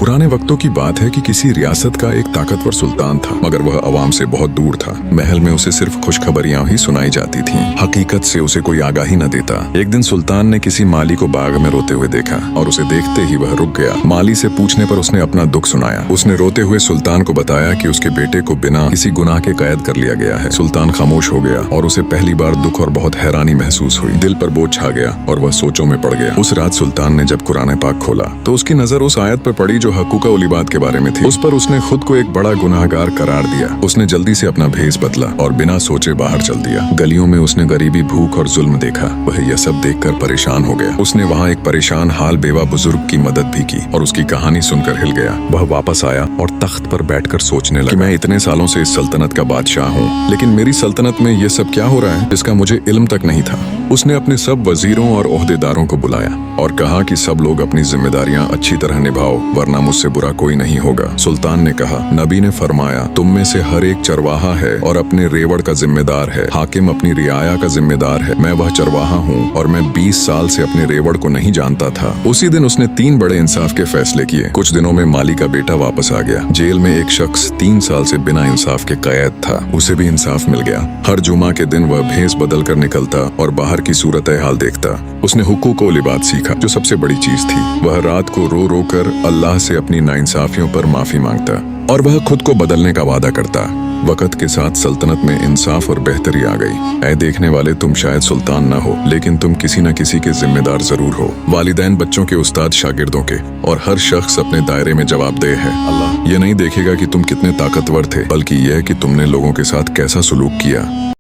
पुराने वक्तों की बात है कि किसी रियासत का एक ताकतवर सुल्तान था, मगर वह अवाम से बहुत दूर था। महल में उसे सिर्फ खुशखबरियां ही सुनाई जाती थीं। हकीकत से उसे कोई आगाही न देता। एक दिन सुल्तान ने किसी माली को बाग में रोते हुए देखा और उसे देखते ही वह रुक गया। माली से पूछने पर उसने अपना दुख सुनाया। उसने रोते हुए सुल्तान को बताया कि उसके बेटे को बिना किसी गुनाह के कैद कर लिया गया है। सुल्तान खामोश हो गया और उसे पहली बार दुख और बहुत हैरानी महसूस हुई। दिल पर बोझ छा गया और वह सोचों में पड़ गया। उस रात सुल्तान ने जब कुरान पाक खोला तो उसकी नजर उस आयत पर पड़ी जो हकूक उल इबाद के बारे में थी। उस पर उसने खुद को एक बड़ा गुनाहगार करार दिया। उसने जल्दी से अपना भेष बदला और बिना सोचे बाहर चल दिया। गलियों में उसने गरीबी, भूख और जुल्म देखा। वह यह सब देखकर परेशान हो गया। उसने वहाँ एक परेशान हाल बेवा बुजुर्ग की मदद भी की और उसकी कहानी सुनकर हिल गया। वह वापस आया और तख्त पर बैठकर सोचने लगा कि मैं इतने सालों से इस सल्तनत का बादशाह हूँ, लेकिन मेरी सल्तनत में ये सब क्या हो रहा है जिसका मुझे इल्म तक नहीं था। उसने अपने सब वजीरों और ओहदेदारों को बुलाया और कहा कि सब लोग अपनी जिम्मेदारियां अच्छी तरह निभाओ, वरना मुझसे बुरा कोई नहीं होगा। सुल्तान ने कहा, नबी ने फरमाया, तुम में से हर एक चरवाहा है और अपने रेवड़ का जिम्मेदार है। हाकिम अपनी रियाया का जिम्मेदार है। मैं वह चरवाहा हूँ और मैं 20 साल से अपने रेवड़ को नहीं जानता था। उसी दिन उसने 3 बड़े इंसाफ के फैसले किए। कुछ दिनों में माली का बेटा वापस आ गया। जेल में एक शख्स 3 साल से बिना इंसाफ के कैद था, उसे भी इंसाफ मिल गया। हर जुमा के दिन वह भेष बदल कर निकलता और बाहर की सूरत हाल देखता। उसने हुकूक उल इबाद सीखा, जो सबसे बड़ी चीज थी। वह रात को रो रो कर अल्लाह से अपनी नाइंसाफियों पर माफी मांगता और वह खुद को बदलने का वादा करता। वक़्त के साथ सल्तनत में इंसाफ और बेहतरी आ गई। ऐ देखने वाले, तुम शायद सुल्तान न हो, लेकिन तुम किसी न किसी के जिम्मेदार जरूर हो। वालिदैन बच्चों के, उस्ताद शागिर्दों के, और हर शख्स अपने दायरे में जवाबदेह है। अल्लाह ये नहीं देखेगा कि तुम कितने ताकतवर थे, बल्कि यह कि तुमने लोगों के साथ कैसा सलूक किया।